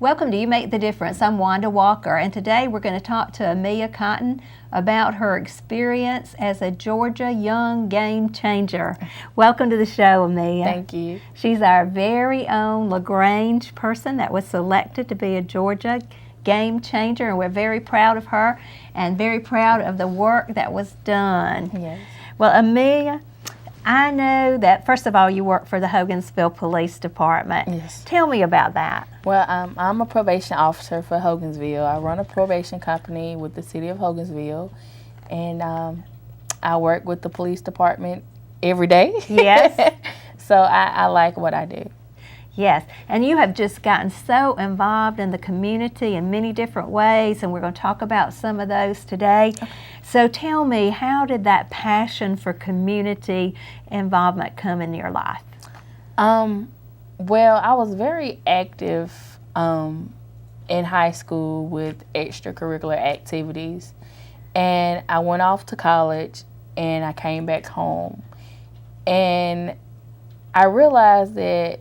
Welcome to You Make the Difference. I'm Wanda Walker, and today we're going to talk to Amelia Cotton about her experience as a Georgia Young Game Changer. Welcome to the show, Amelia. Thank you. She's our very own LaGrange person that was selected to be a Georgia Game Changer, and we're very proud of her and very proud of the work that was done. Yes. Well, Amelia, I know that, first of all, you work for the Hogansville Police Department. Yes. Tell me about that. Well, I'm a probation officer for Hogansville. I run a probation company with the city of Hogansville, and I work with the police department every day. Yes. So I like what I do. Yes, and you have just gotten so involved in the community in many different ways, and we're going to talk about some of those today. Okay. So tell me, how did that passion for community involvement come in your life? Well, I was very active in high school with extracurricular activities, and I went off to college, and I came back home, and I realized that,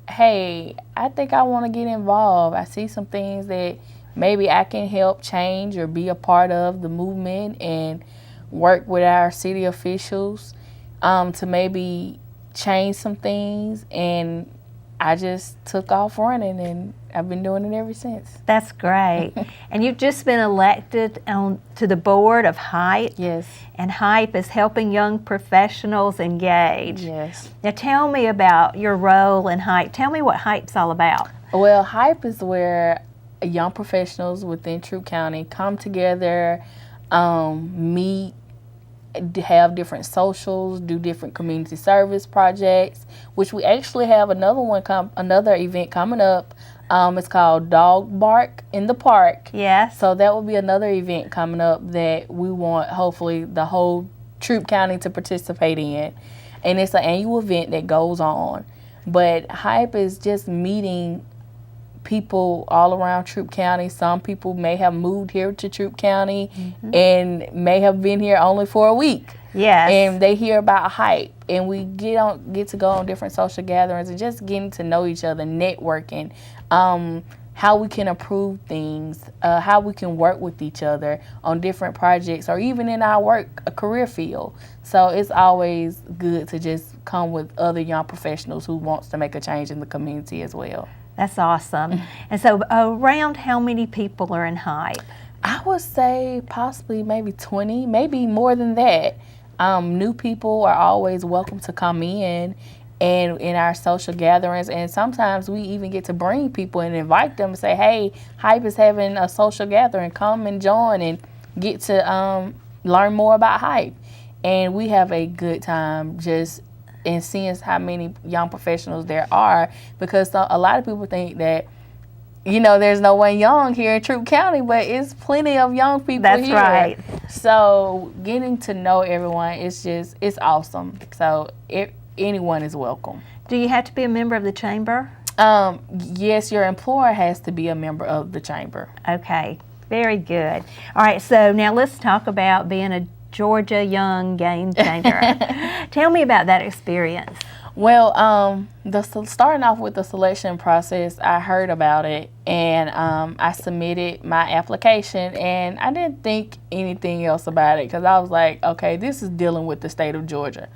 hey, I think I want to get involved. I see some things that maybe I can help change or be a part of the movement and work with our city officials to maybe change some things. And I just took off running, and I've been doing it ever since. That's great. And you've just been elected to the board of HYPE. Yes. And HYPE is helping young professionals engage. Yes. Now tell me about your role in HYPE. Tell me what HYPE's all about. Well, HYPE is where young professionals within Troup County come together, meet, have different socials, do different community service projects, which we actually have another event coming up. It's called Dog Bark in the Park. Yes. So that will be another event coming up that we want, hopefully, the whole Troup County to participate in. And it's an annual event that goes on. But HYPE is just meeting people all around Troup County. Some people may have moved here to Troup County and may have been here only for a week. Yes. And they hear about HYPE, and we get to go on different social gatherings and just getting to know each other, networking, how we can improve things, how we can work with each other on different projects, or even in our career field. So it's always good to just come with other young professionals who wants to make a change in the community as well. That's awesome. And so around how many people are in HYPE? I would say possibly maybe 20, maybe more than that. New people are always welcome to come in and in our social gatherings, and sometimes we even get to bring people and invite them and say, hey, HYPE is having a social gathering, come and join and get to learn more about HYPE. And we have a good time just in seeing how many young professionals there are, because a lot of people think that, you know, there's no one young here in Troup County, but it's plenty of young people That's here. Right. So getting to know everyone, it's awesome. So anyone is welcome. Do you have to be a member of the chamber? Yes, your employer has to be a member of the chamber. Okay, very good. All right, so now let's talk about being a Georgia Young Game Changer. Tell me about that experience. Well, starting off with the selection process, I heard about it, and I submitted my application, and I didn't think anything else about it, because I was like, okay, this is dealing with the state of Georgia.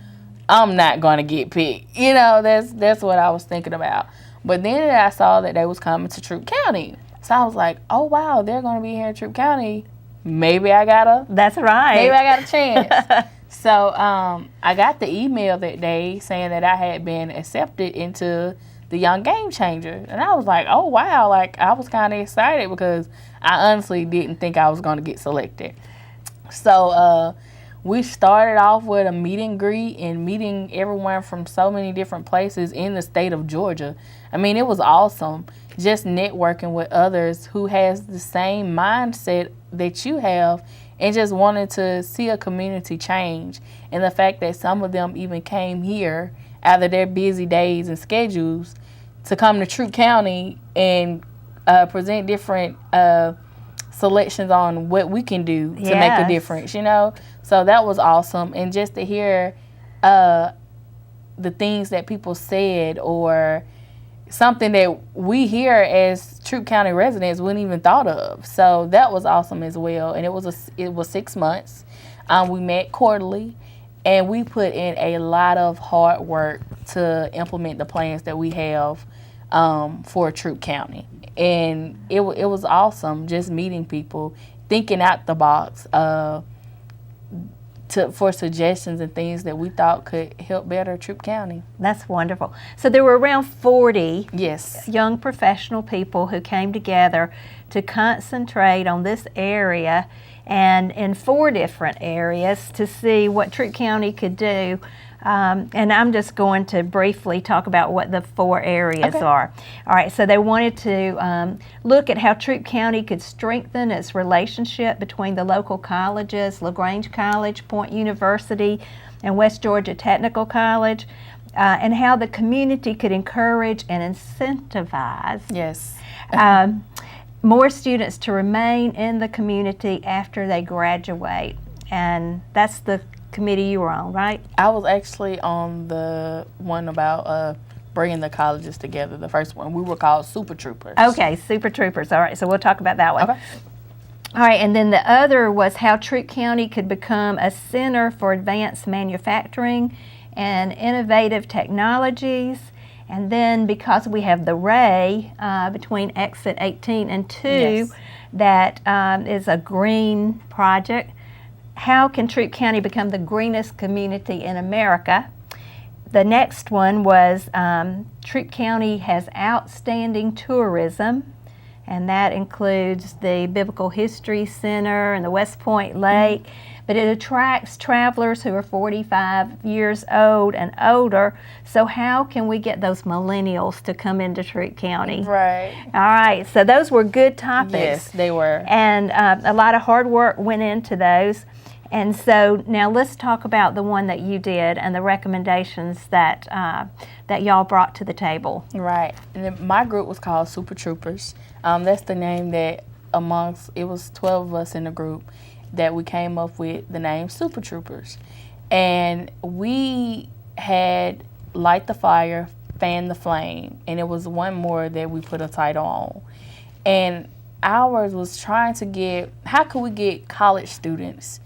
I'm not going to get picked. You know, that's what I was thinking about. But then I saw that they was coming to Troup County. So I was like, oh, wow, they're going to be here in Troup County. Maybe I got a chance. So I got the email that day saying that I had been accepted into the Young Game Changer. And I was like, oh, wow. Like, I was kind of excited because I honestly didn't think I was going to get selected. So we started off with a meet and greet and meeting everyone from so many different places in the state of Georgia. I mean, it was awesome just networking with others who has the same mindset that you have and just wanted to see a community change. And the fact that some of them even came here out of their busy days and schedules to come to Troup County and present different selections on what we can do to make a difference, you know? So that was awesome. And just to hear the things that people said, or something that we here as Troup County residents wouldn't even thought of. So that was awesome as well. And it was 6 months. We met quarterly, and we put in a lot of hard work to implement the plans that we have for Troup County. And it was awesome just meeting people, thinking out the box for suggestions and things that we thought could help better Troup County. That's wonderful. So there were around 40 Yes. young professional people who came together to concentrate on this area and in 4 different areas to see what Troup County could do. And I'm just going to briefly talk about what the 4 areas are. All right, so they wanted to look at how Troup County could strengthen its relationship between the local colleges, LaGrange College, Point University, and West Georgia Technical College, and how the community could encourage and incentivize Yes. more students to remain in the community after they graduate. And that's the committee you were on, right? I was actually on the one about bringing the colleges together, the first one. We were called Super Troopers. Okay, Super Troopers. All right, so we'll talk about that one. Okay. All right, and then the other was how Troup County could become a center for advanced manufacturing and innovative technologies. And then because we have the Ray between exit 18 and 2, Yes. that is a green project. How can Troup County become the greenest community in America? The next one was Troup County has outstanding tourism, and that includes the Biblical History Center and the West Point Lake, but it attracts travelers who are 45 years old and older. So how can we get those millennials to come into Troup County? Right. All right, so those were good topics. Yes, they were. And a lot of hard work went into those. And so now let's talk about the one that you did and the recommendations that that y'all brought to the table. Right. And then my group was called Super Troopers. That's the name that it was 12 of us in the group that we came up with the name Super Troopers. And we had Light the Fire, Fan the Flame, and it was one more that we put a title on. And ours was trying to get, how could we get college students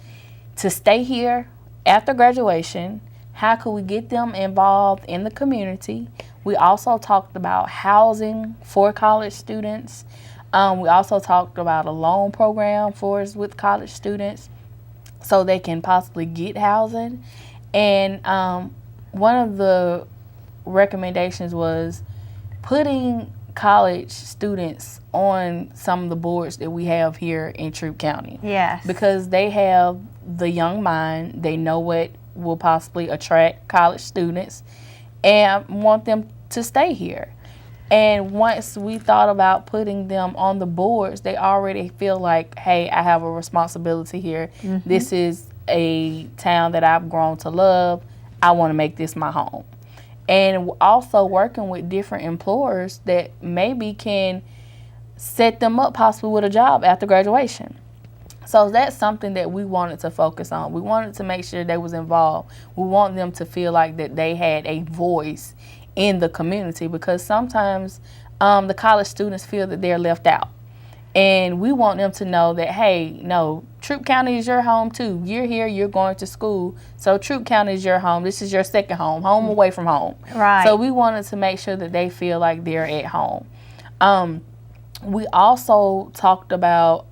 to stay here after graduation? How could we get them involved in the community? We also talked about housing for college students. We also talked about a loan program for us with college students so they can possibly get housing. And one of the recommendations was putting college students on some of the boards that we have here in Troup County. Yes. Because they have the young mind, they know what will possibly attract college students and want them to stay here. And once we thought about putting them on the boards, they already feel like, hey, I have a responsibility here. Mm-hmm. This is a town that I've grown to love. I want to make this my home. And also working with different employers that maybe can set them up possibly with a job after graduation. So that's something that we wanted to focus on. We wanted to make sure they was involved. We want them to feel like that they had a voice in the community, because sometimes the college students feel that they're left out. And we want them to know that, hey, no, Troup County is your home too. You're here, you're going to school. So Troup County is your home. This is your second home, home away from home. Right. So we wanted to make sure that they feel like they're at home. We also talked about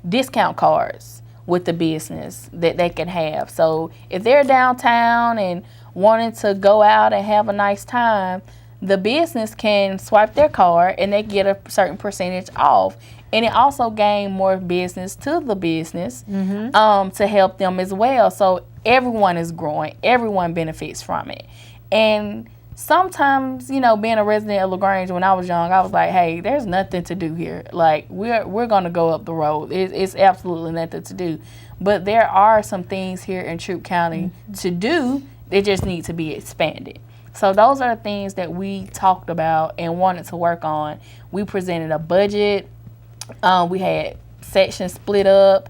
discount cards with the business that they can have. So if they're downtown and wanting to go out and have a nice time, the business can swipe their card and they get a certain percentage off. And it also gain more business to the business to help them as well. So everyone is growing. Everyone benefits from it. And sometimes, you know, being a resident of LaGrange, when I was young, I was like, hey, there's nothing to do here. Like, we're going to go up the road. It's absolutely nothing to do. But there are some things here in Troup County to do. They just need to be expanded. So those are the things that we talked about and wanted to work on. We presented a budget. We had sections split up.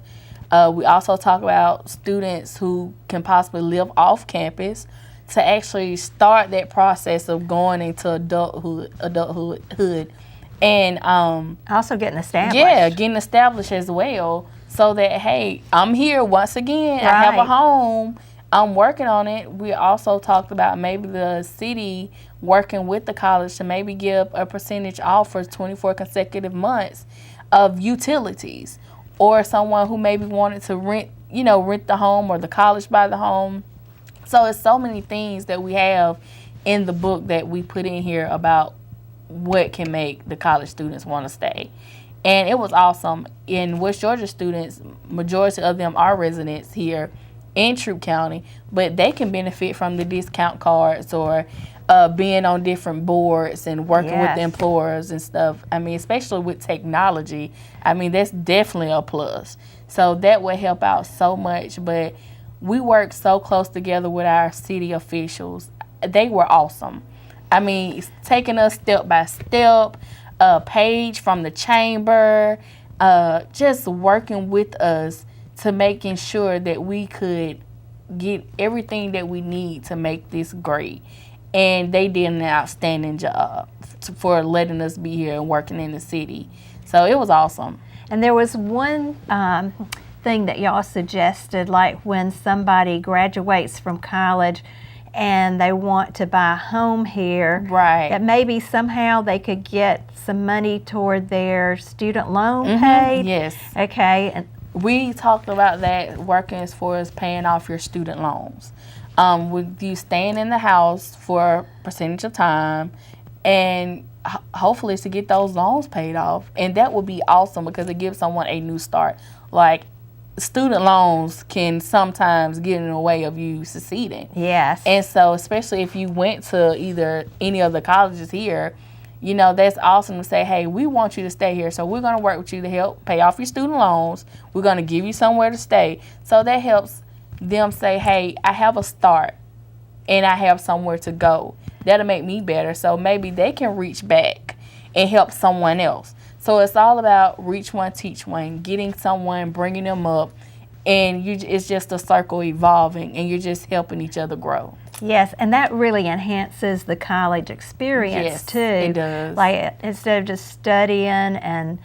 We also talked about students who can possibly live off campus to actually start that process of going into adulthood and Also getting established. yeah, getting established as well, so that, hey, I'm here once again. I have a Right. home. I'm working on it. We also talked about maybe the city working with the college to maybe give a percentage off for 24 consecutive months of utilities, or someone who maybe wanted to rent the home, or the college buy the home. So it's so many things that we have in the book that we put in here about what can make the college students want to stay. And it was awesome. In West Georgia students, majority of them are residents here in Troup County, but they can benefit from the discount cards, or being on different boards and working with Yes. the employers and stuff. I mean, especially with technology, I mean, that's definitely a plus. So that would help out so much. But we worked so close together with our city officials. They were awesome. I mean, it's taking us step by step. Paige from the chamber, just working with us to making sure that we could get everything that we need to make this great. And they did an outstanding job for letting us be here and working in the city. So it was awesome. And there was one thing that y'all suggested, like when somebody graduates from college and they want to buy a home here, Right. that maybe somehow they could get some money toward their student loan paid. Yes. Okay. And We talked about that, working as far as paying off your student loans. With you staying in the house for a percentage of time, and hopefully to get those loans paid off. And that would be awesome, because it gives someone a new start. Like, student loans can sometimes get in the way of you succeeding. yes. And so, especially if you went to either any of the colleges here, that's awesome to say, hey, we want you to stay here, so we're going to work with you to help pay off your student loans. We're going to give you somewhere to stay. So that helps them say, hey, I have a start and I have somewhere to go. That'll make me better. So maybe they can reach back and help someone else. So it's all about reach one, teach one, getting someone, bringing them up, and it's just a circle evolving, and you're just helping each other grow. Yes, and that really enhances the college experience Yes, too. it does. Like, instead of just studying and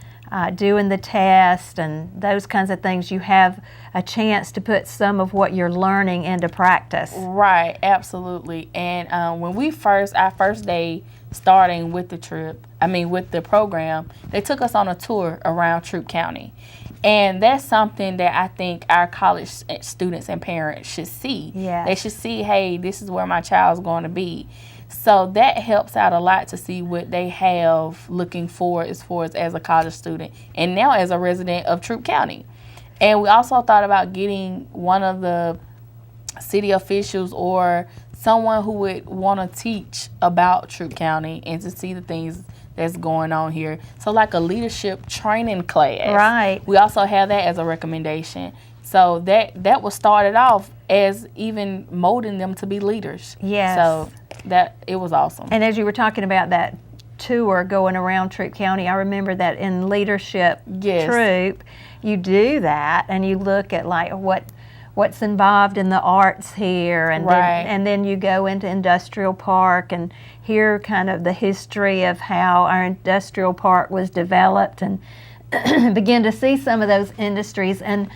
doing the test and those kinds of things, you have a chance to put some of what you're learning into practice. Right, absolutely. And when our first day starting with with the program, they took us on a tour around Troup County. And that's something that I think our college students and parents should see. Yes. They should see, hey, this is where my child's going to be. So that helps out a lot to see what they have looking forward as far as a college student and now as a resident of Troup County. And we also thought about getting one of the city officials or someone who would want to teach about Troup County and to see the things that's going on here. So like a leadership training class. Right. We also have that as a recommendation. So that was started off as even molding them to be leaders. Yes. So that it was awesome. And as you were talking about that tour going around Troup County, I remember that in leadership Yes. Troup, you do that and you look at like what's involved in the arts here, and Right. then you go into industrial park and hear kind of the history of how our industrial park was developed, and begin to see some of those industries and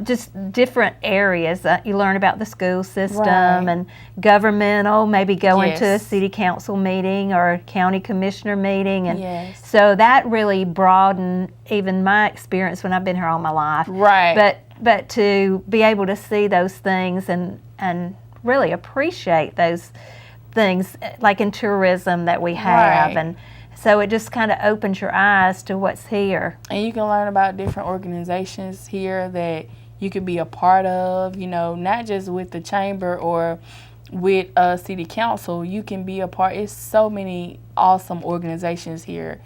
just different areas. You learn about the school system Right. and governmental, maybe going to a Yes. city council meeting or a county commissioner meeting. And Yes. so that really broadened even my experience when I've been here all my life. Right. But to be able to see those things and really appreciate those things, like in tourism that we have. Right. And so it just kind of opens your eyes to what's here. And you can learn about different organizations here that you could be a part of, not just with the chamber or with city council. You can be a part. It's so many awesome organizations here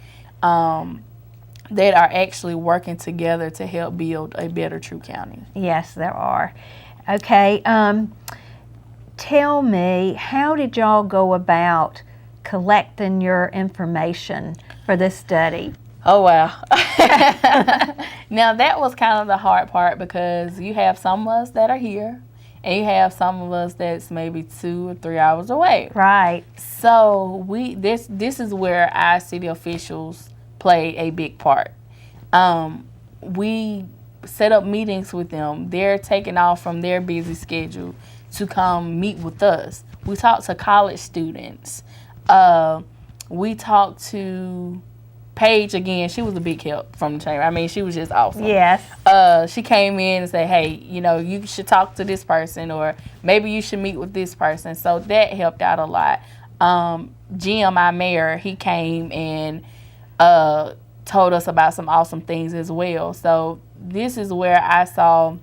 that are actually working together to help build a better Troup County. Yes, there are. Okay, tell me, how did y'all go about collecting your information for this study? Oh, wow. Now, that was kind of the hard part, because you have some of us that are here and you have some of us that's maybe 2 or 3 hours away. Right. So this is where our city officials played a big part. We set up meetings with them. They're taking off from their busy schedule to come meet with us. We talked to college students. We talked to Paige again. She was a big help from the chamber. I mean, she was just awesome. Yes. She came in and said, hey, you should talk to this person, or maybe you should meet with this person. So that helped out a lot. Jim, our mayor, he came and told us about some awesome things as well. So this is where I saw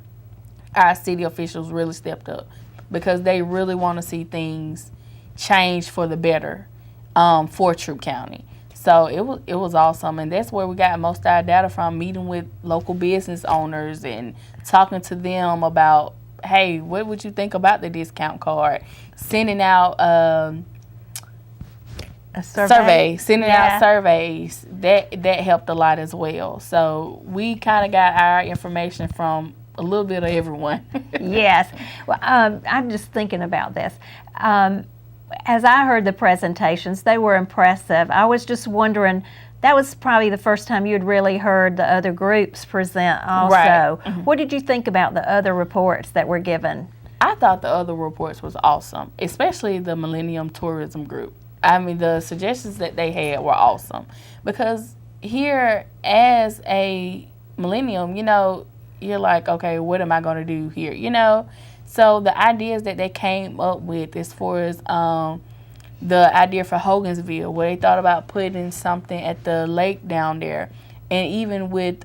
our city officials really stepped up, because they really want to see things change for the better for Troup County. So it was awesome, and that's where we got most of our data from, meeting with local business owners and talking to them about, hey, what would you think about the discount card? Sending out A survey. sending out surveys. That helped a lot as well. So we kind of got our information from a little bit of everyone. Yes. Well, I'm just thinking about this. As I heard the presentations, they were impressive. I was just wondering, that was probably the first time you had really heard the other groups present also. Right. Mm-hmm. What did you think about the other reports that were given? I thought the other reports was awesome, especially the Millennium Tourism Group. I mean, the suggestions that they had were awesome, because here as a Millennium, you're like, okay, what am I going to do here? So the ideas that they came up with, as far as the idea for Hogansville, where they thought about putting something at the lake down there, and even with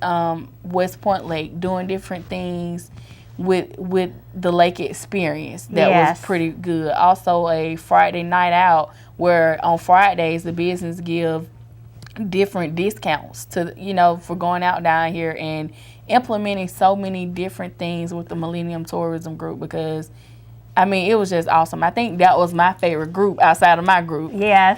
West Point Lake, doing different things with the lake experience, that was pretty good. Also, a Friday night out, where on Fridays the business give different discounts to for going out down here, and implementing so many different things with the Millennium Tourism Group, because I mean, it was just awesome. I think that was my favorite group outside of my group. Yes.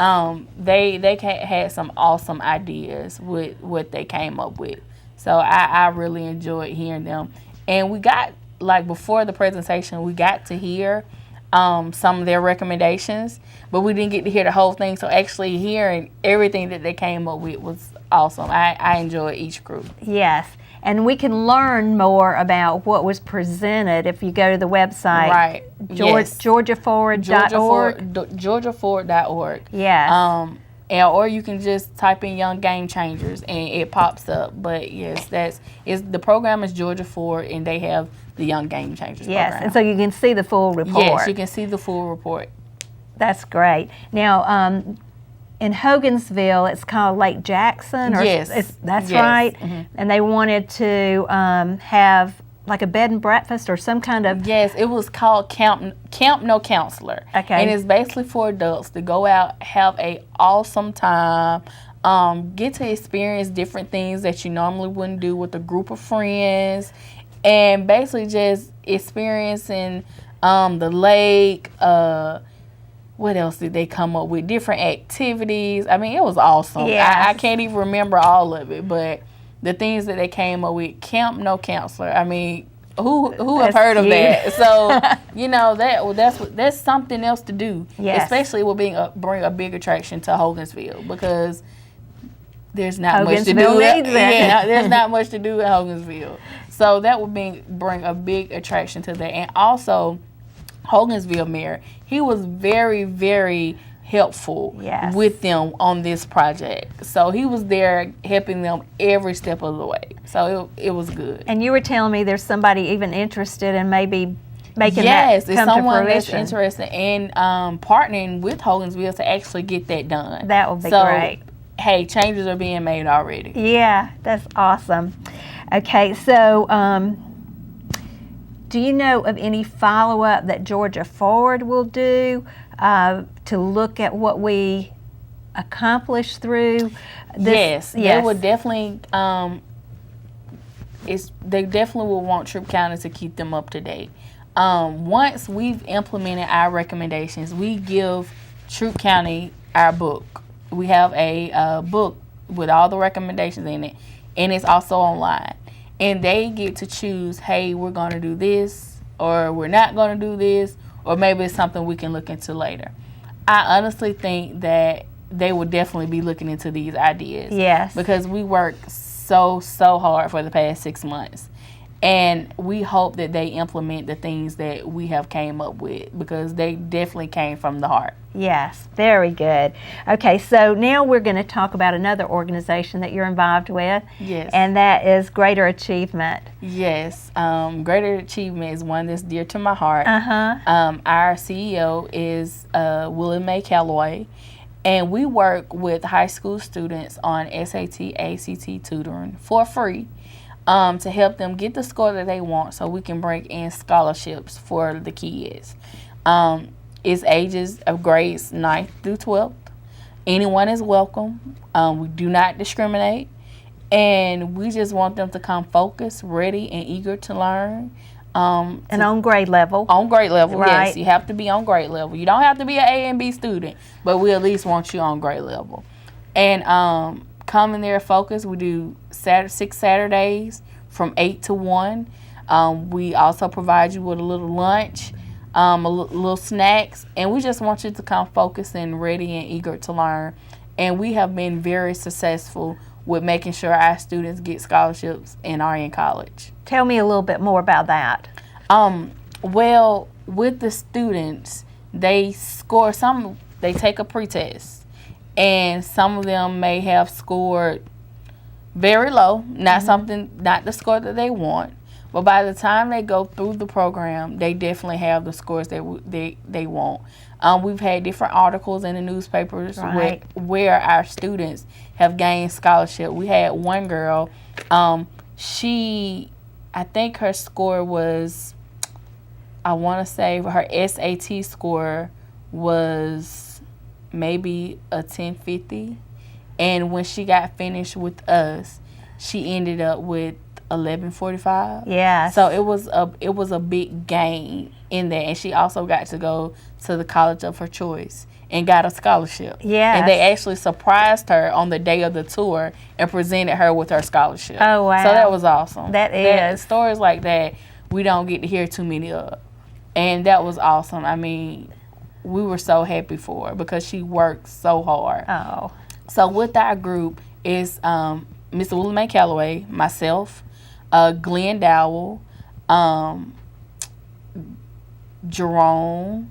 They had some awesome ideas with what they came up with. So I really enjoyed hearing them. And we got, like, before the presentation, we got to hear some of their recommendations, but we didn't get to hear the whole thing. So actually hearing everything that they came up with was awesome. I enjoyed each group. Yes. And we can learn more about what was presented if you go to the website. Right. Yes. GeorgiaForward.org. GeorgiaForward.org. Yes. Or you can just type in Young Game Changers and it pops up. But yes, the program is Georgia Forward, and they have the Young Game Changers yes, program. and so you can see the full report. Yes, you can see the full report. That's great. Now, in Hogansville, it's called Lake Jackson. Yes. That's yes. right. Mm-hmm. And they wanted to have like a bed and breakfast or some kind of... Yes, it was called Camp No Counselor. Okay. And it's basically for adults to go out, have a awesome time, get to experience different things that you normally wouldn't do with a group of friends, and basically just experiencing the lake. What else did they come up with? Different activities. I mean, it was awesome. Yes. I can't even remember all of it, but the things that they came up with, Camp No Counselor. I mean, who have heard of that? So that's something else to do. Yes. Especially with bring a big attraction to Hogansville, because there's not much to do. Yeah, there's not much to do in Hogansville. So that would bring a big attraction to that. And also, Hogansville mayor, he was very, very helpful with them on this project. So he was there helping them every step of the way. So it was good. And you were telling me there's somebody even interested in maybe making yes, that come it's someone to fruition. that's interested in partnering with Hogansville to actually get that done. That would be great. Hey, changes are being made already. Yeah, that's awesome. Okay, so do you know of any follow-up that Georgia Forward will do to look at what we accomplished through this? Yes, they would definitely. They definitely will want Troup County to keep them up to date. Once we've implemented our recommendations, we give Troup County our book. We have a book with all the recommendations in it, and it's also online. And they get to choose, hey, we're going to do this, or we're not going to do this, or maybe it's something we can look into later. I honestly think that they will definitely be looking into these ideas. Yes. Because we work so hard for the past 6 months. And we hope that they implement the things that we have came up with, because they definitely came from the heart. Yes, very good. Okay, so now we're going to talk about another organization that you're involved with. Yes. And that is Greater Achievement. Yes. Greater Achievement is one that's dear to my heart. Uh-huh. Our CEO is Willie Mae Calloway. And we work with high school students on SAT, ACT tutoring for free. To help them get the score that they want, so we can bring in scholarships for the kids. It's ages of grades 9th through 12th. Anyone is welcome. We do not discriminate. And we just want them to come focused, ready, and eager to learn. And on grade level. On grade level, Right. yes. You have to be on grade level. You don't have to be an A and B student, but we at least want you on grade level. And come in there focused. We do 6 Saturdays from 8 to 1. We also provide you with a little lunch, little snacks, and we just want you to come focused and ready and eager to learn. And we have been very successful with making sure our students get scholarships and are in college. Tell me a little bit more about that. Well, with the students, they score they take a pretest. And some of them may have scored very low, not the score that they want. But by the time they go through the program, they definitely have the scores that they want. We've had different articles in the newspapers Right. where our students have gained scholarship. We had one girl, I think her score was, I want to say her SAT score was maybe a 1050, and when she got finished with us, she ended up with 1145. Yes. So it was a big gain in there, and she also got to go to the college of her choice and got a scholarship. Yes. And they actually surprised her on the day of the tour and presented her with her scholarship. Oh, wow. So that was awesome. That is. Stories like that we don't get to hear too many of, and that was awesome. I mean, we were so happy for her because she worked so hard. Oh. So with our group is Mr. Willie Mae Calloway, myself, Glenn Dowell, Jerome,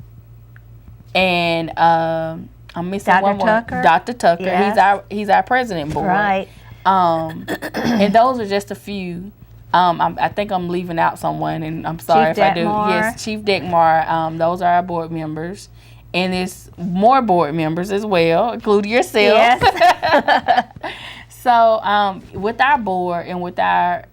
and I'm missing Dr. one more. Tucker? Dr. Tucker. Yes. He's our president board. Right. And those are just a few. I think I'm leaving out someone, and I'm sorry Chief if I do. Detmar. Yes, Chief Detmar. Those are our board members. And there's more board members as well, including yourself. Yes. So with our board and with our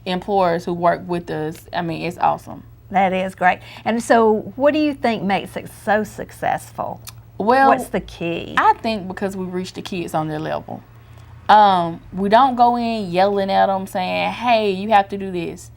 employers who work with us, I mean, it's awesome. That is great. And so what do you think makes it so successful? Well, What's the key? I think because we reach the kids on their level. We don't go in yelling at them saying, hey, you have to do this.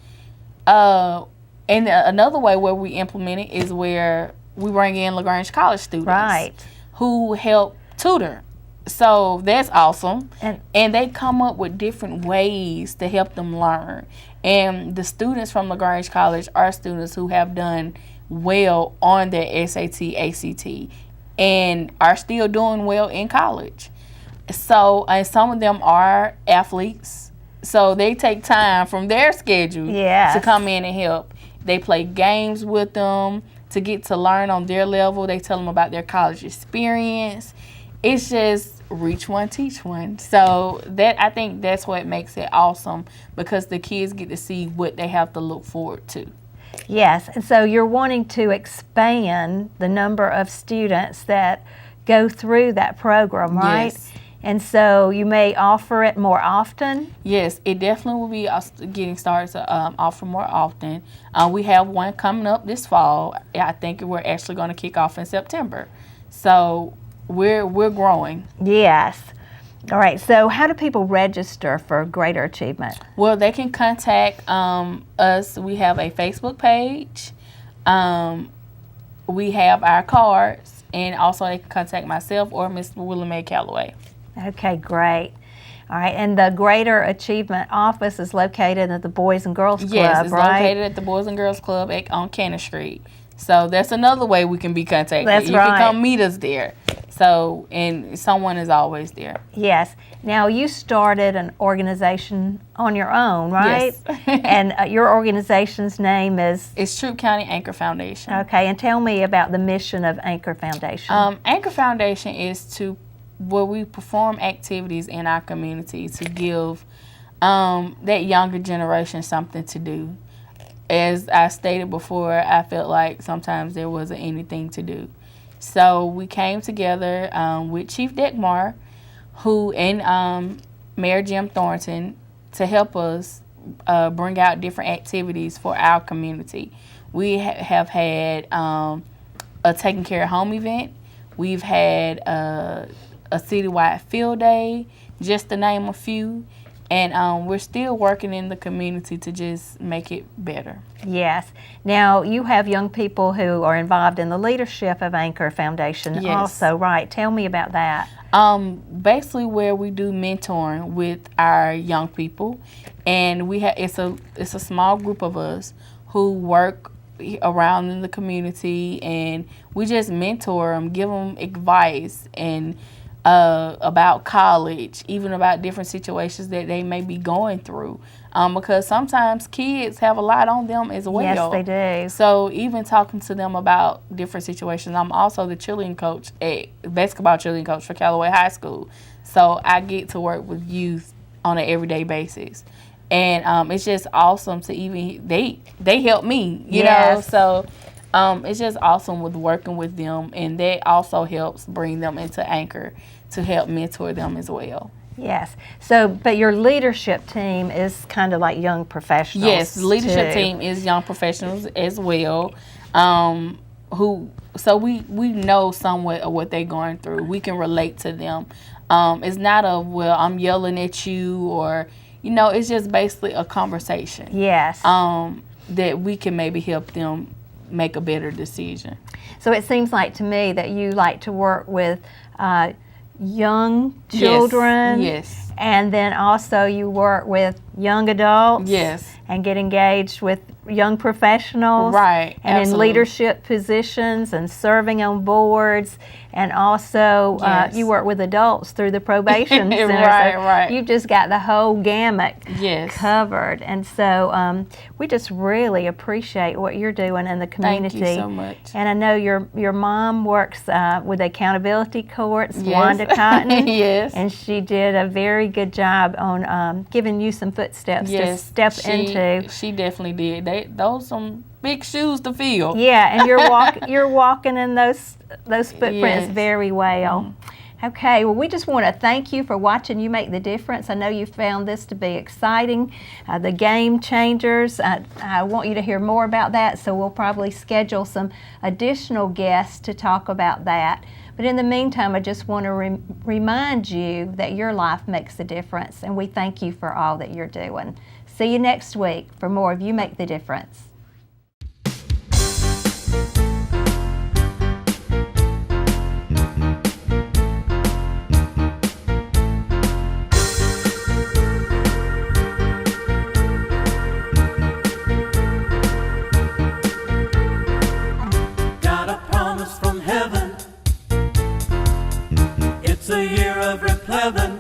And another way where we implement it is where we bring in LaGrange College students. Right. Who help tutor. So that's awesome. And they come up with different ways to help them learn. And the students from LaGrange College are students who have done well on their SAT, ACT, and are still doing well in college. So, and some of them are athletes. So they take time from their schedule Yes. to come in and help. They play games with them to get to learn on their level. They tell them about their college experience. It's just reach one, teach one. So that, I think that's what makes it awesome, because the kids get to see what they have to look forward to. yes, and so you're wanting to expand the number of students that go through that program, right? Yes. And so you may offer it more often. Yes, it definitely will be us getting started to offer more often. We have one coming up this fall. I think we're actually going to kick off in September. So we're growing. Yes. All right, so how do people register for Greater Achievement? Well, they can contact us. We have a Facebook page. We have our cards, and also they can contact myself or Mr. Willie Mae Calloway. Okay, great. All right, and the Greater Achievement office is located at the Boys and Girls Club, Yes, it's right? located at the Boys and Girls Club on Cannon Street. So that's another way we can be contacted. That's you right. can come meet us there. So, and someone is always there. Yes. Now, you started an organization on your own, right? Yes. And your organization's name is? It's Troup County Anchor Foundation. Okay, and tell me about the mission of Anchor Foundation. Anchor Foundation is where we perform activities in our community to give that younger generation something to do. As I stated before, I felt like sometimes there wasn't anything to do. So we came together with Chief Deckmar, and Mayor Jim Thornton to help us bring out different activities for our community. We have had a Taking Care of Home event. We've had a citywide field day, just to name a few. And we're still working in the community to just make it better. Yes. Now, you have young people who are involved in the leadership of Anchor Foundation also, right? Tell me about that. Basically where we do mentoring with our young people. And it's a small group of us who work around in the community, and we just mentor them, give them advice, and about college, even about different situations that they may be going through. Because sometimes kids have a lot on them as well. Yes, they do. So even talking to them about different situations. I'm also the basketball cheerleading coach for Callaway High School. So I get to work with youth on an everyday basis. And it's just awesome to they help me, you know. So it's just awesome with working with them, and that also helps bring them into Anchor to help mentor them as well. Yes. So, but your leadership team is kind of like young professionals. Yes, the leadership too. team is young professionals as well. So we know somewhat of what they're going through. We can relate to them. It's not I'm yelling at you, or it's just basically a conversation. Yes. That we can maybe help them make a better decision. So it seems like to me that you like to work with young children. Yes. And then also you work with young adults. Yes. And get engaged with young professionals. Right. And absolutely. in leadership positions and serving on boards. And also you work with adults through the probation center. Right. You've just got the whole gamut covered. And so we just really appreciate what you're doing in the community. Thank you so much. And I know your mom works with Accountability Courts, Wanda Cotton. Yes. And she did a very good job on giving you some footsteps to step into. She definitely did. Those some big shoes to fill. Yeah, and you're walking in those footprints very well. Okay, well, we just want to thank you for watching You Make the Difference. I know you found this to be exciting, the game changers. I want you to hear more about that, so we'll probably schedule some additional guests to talk about that. But in the meantime, I just want to remind you that your life makes a difference, and we thank you for all that you're doing. See you next week for more of You Make the Difference. Got a promise from heaven. It's a year of replevin.